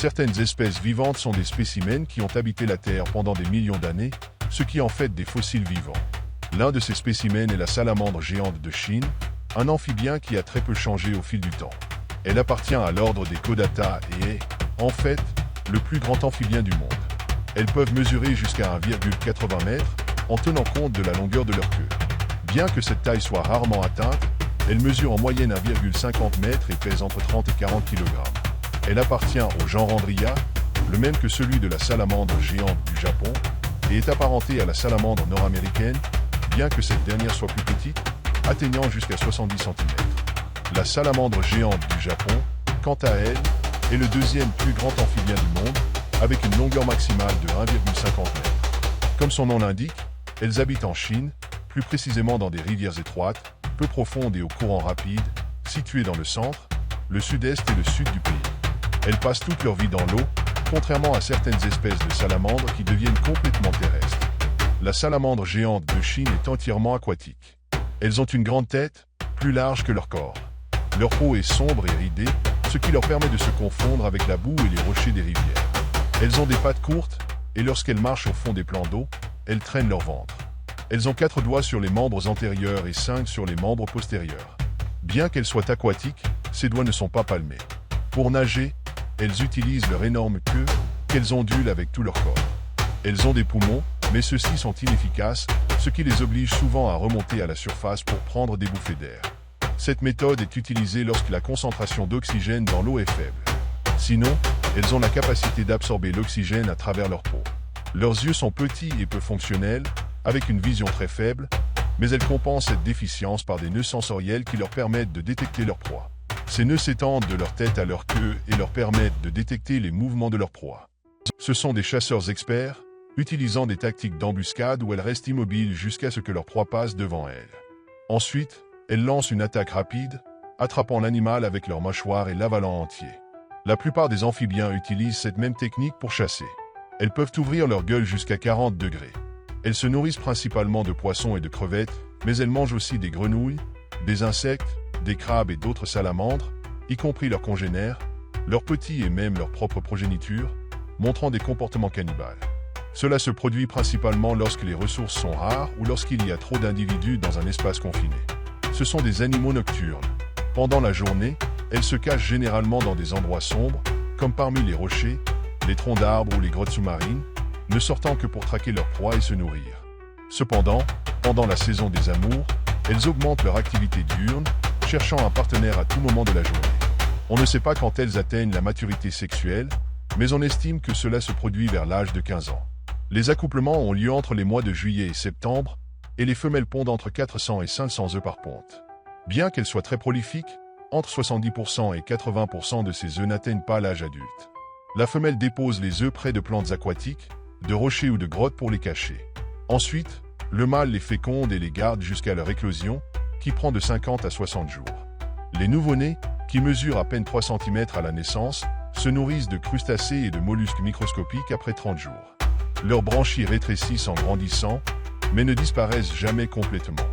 Certaines espèces vivantes sont des spécimens qui ont habité la Terre pendant des millions d'années, ce qui en fait des fossiles vivants. L'un de ces spécimens est la salamandre géante de Chine, un amphibien qui a très peu changé au fil du temps. Elle appartient à l'ordre des Chordata et est, en fait, le plus grand amphibien du monde. Elles peuvent mesurer jusqu'à 1,80 m en tenant compte de la longueur de leur queue. Bien que cette taille soit rarement atteinte, elles mesurent en moyenne 1,50 m et pèsent entre 30 et 40 kg. Elle appartient au genre Andria, le même que celui de la salamandre géante du Japon, et est apparentée à la salamandre nord-américaine, bien que cette dernière soit plus petite, atteignant jusqu'à 70 cm. La salamandre géante du Japon, quant à elle, est le deuxième plus grand amphibien du monde, avec une longueur maximale de 1,50 m. Comme son nom l'indique, elles habitent en Chine, plus précisément dans des rivières étroites, peu profondes et au courant rapide, situées dans le centre, le sud-est et le sud du pays. Elles passent toute leur vie dans l'eau, contrairement à certaines espèces de salamandres qui deviennent complètement terrestres. La salamandre géante de Chine est entièrement aquatique. Elles ont une grande tête, plus large que leur corps. Leur peau est sombre et ridée, ce qui leur permet de se confondre avec la boue et les rochers des rivières. Elles ont des pattes courtes, et lorsqu'elles marchent au fond des plans d'eau, elles traînent leur ventre. Elles ont 4 doigts sur les membres antérieurs et 5 sur les membres postérieurs. Bien qu'elles soient aquatiques, ces doigts ne sont pas palmés. Pour nager, elles utilisent leur énorme queue, qu'elles ondulent avec tout leur corps. Elles ont des poumons, mais ceux-ci sont inefficaces, ce qui les oblige souvent à remonter à la surface pour prendre des bouffées d'air. Cette méthode est utilisée lorsque la concentration d'oxygène dans l'eau est faible. Sinon, elles ont la capacité d'absorber l'oxygène à travers leur peau. Leurs yeux sont petits et peu fonctionnels, avec une vision très faible, mais elles compensent cette déficience par des nœuds sensoriels qui leur permettent de détecter leur proie. Ces nœuds s'étendent de leur tête à leur queue et leur permettent de détecter les mouvements de leur proie. Ce sont des chasseurs experts, utilisant des tactiques d'embuscade où elles restent immobiles jusqu'à ce que leur proie passe devant elles. Ensuite, elles lancent une attaque rapide, attrapant l'animal avec leur mâchoire et l'avalant entier. La plupart des amphibiens utilisent cette même technique pour chasser. Elles peuvent ouvrir leur gueule jusqu'à 40 degrés. Elles se nourrissent principalement de poissons et de crevettes, mais elles mangent aussi des grenouilles, des insectes, des crabes et d'autres salamandres, y compris leurs congénères, leurs petits et même leur propre progéniture, montrant des comportements cannibales. Cela se produit principalement lorsque les ressources sont rares ou lorsqu'il y a trop d'individus dans un espace confiné. Ce sont des animaux nocturnes. Pendant la journée, elles se cachent généralement dans des endroits sombres, comme parmi les rochers, les troncs d'arbres ou les grottes sous-marines, ne sortant que pour traquer leur proie et se nourrir. Cependant, pendant la saison des amours, elles augmentent leur activité diurne, cherchant un partenaire à tout moment de la journée. On ne sait pas quand elles atteignent la maturité sexuelle, mais on estime que cela se produit vers l'âge de 15 ans. Les accouplements ont lieu entre les mois de juillet et septembre, et les femelles pondent entre 400 et 500 œufs par ponte. Bien qu'elles soient très prolifiques, entre 70% et 80% de ces œufs n'atteignent pas l'âge adulte. La femelle dépose les œufs près de plantes aquatiques, de rochers ou de grottes pour les cacher. Ensuite, le mâle les féconde et les garde jusqu'à leur éclosion, qui prend de 50 à 60 jours. Les nouveau-nés, qui mesurent à peine 3 cm à la naissance, se nourrissent de crustacés et de mollusques microscopiques après 30 jours. Leurs branchies rétrécissent en grandissant, mais ne disparaissent jamais complètement.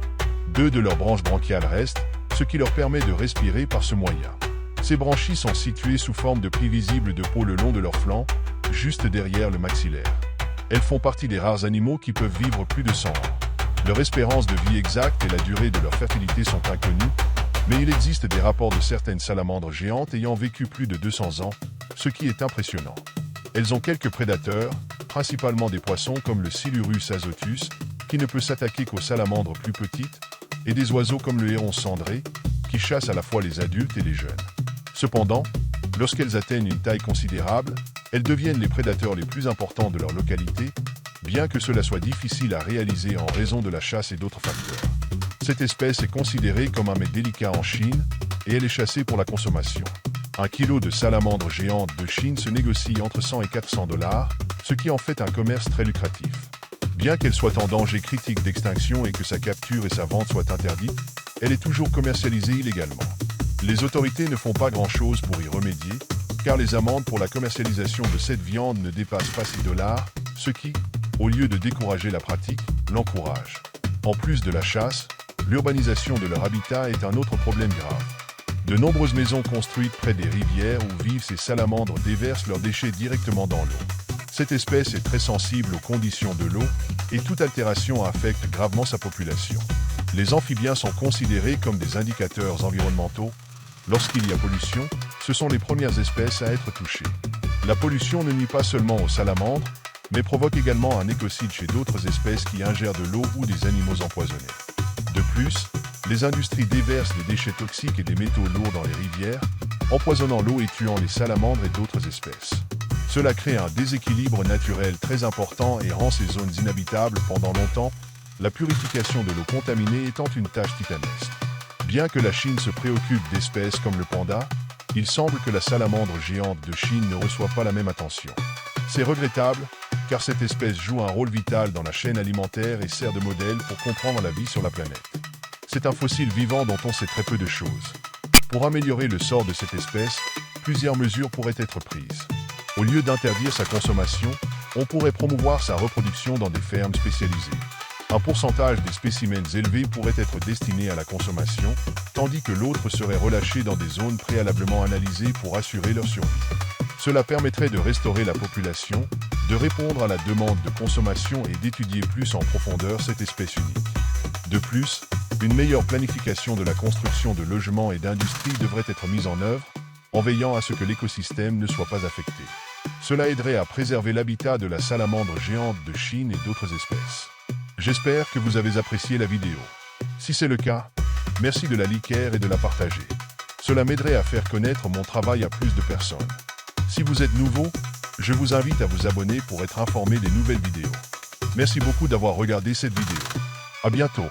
2 de leurs branches branchiales restent, ce qui leur permet de respirer par ce moyen. Ces branchies sont situées sous forme de plis visibles de peau le long de leurs flancs, juste derrière le maxillaire. Elles font partie des rares animaux qui peuvent vivre plus de 100 ans. Leur espérance de vie exacte et la durée de leur fertilité sont inconnues, mais il existe des rapports de certaines salamandres géantes ayant vécu plus de 200 ans, ce qui est impressionnant. Elles ont quelques prédateurs, principalement des poissons comme le Silurus azotus, qui ne peut s'attaquer qu'aux salamandres plus petites, et des oiseaux comme le héron cendré, qui chassent à la fois les adultes et les jeunes. Cependant, lorsqu'elles atteignent une taille considérable, elles deviennent les prédateurs les plus importants de leur localité, bien que cela soit difficile à réaliser en raison de la chasse et d'autres facteurs. Cette espèce est considérée comme un mets délicat en Chine, et elle est chassée pour la consommation. Un kilo de salamandre géante de Chine se négocie entre 100 et 400 $, ce qui en fait un commerce très lucratif. Bien qu'elle soit en danger critique d'extinction et que sa capture et sa vente soient interdites, elle est toujours commercialisée illégalement. Les autorités ne font pas grand-chose pour y remédier, car les amendes pour la commercialisation de cette viande ne dépassent pas 6 $, ce qui, au lieu de décourager la pratique, l'encourage. En plus de la chasse, l'urbanisation de leur habitat est un autre problème grave. De nombreuses maisons construites près des rivières où vivent ces salamandres déversent leurs déchets directement dans l'eau. Cette espèce est très sensible aux conditions de l'eau et toute altération affecte gravement sa population. Les amphibiens sont considérés comme des indicateurs environnementaux. Lorsqu'il y a pollution, ce sont les premières espèces à être touchées. La pollution ne nuit pas seulement aux salamandres, mais provoque également un écocide chez d'autres espèces qui ingèrent de l'eau ou des animaux empoisonnés. De plus, les industries déversent des déchets toxiques et des métaux lourds dans les rivières, empoisonnant l'eau et tuant les salamandres et d'autres espèces. Cela crée un déséquilibre naturel très important et rend ces zones inhabitables pendant longtemps, la purification de l'eau contaminée étant une tâche titanesque. Bien que la Chine se préoccupe d'espèces comme le panda, il semble que la salamandre géante de Chine ne reçoit pas la même attention. C'est regrettable, car cette espèce joue un rôle vital dans la chaîne alimentaire et sert de modèle pour comprendre la vie sur la planète. C'est un fossile vivant dont on sait très peu de choses. Pour améliorer le sort de cette espèce, plusieurs mesures pourraient être prises. Au lieu d'interdire sa consommation, on pourrait promouvoir sa reproduction dans des fermes spécialisées. Un pourcentage des spécimens élevés pourrait être destiné à la consommation, tandis que l'autre serait relâché dans des zones préalablement analysées pour assurer leur survie. Cela permettrait de restaurer la population, de répondre à la demande de consommation et d'étudier plus en profondeur cette espèce unique. De plus, une meilleure planification de la construction de logements et d'industries devrait être mise en œuvre, en veillant à ce que l'écosystème ne soit pas affecté. Cela aiderait à préserver l'habitat de la salamandre géante de Chine et d'autres espèces. J'espère que vous avez apprécié la vidéo. Si c'est le cas, merci de la liker et de la partager. Cela m'aiderait à faire connaître mon travail à plus de personnes. Si vous êtes nouveau, je vous invite à vous abonner pour être informé des nouvelles vidéos. Merci beaucoup d'avoir regardé cette vidéo. À bientôt.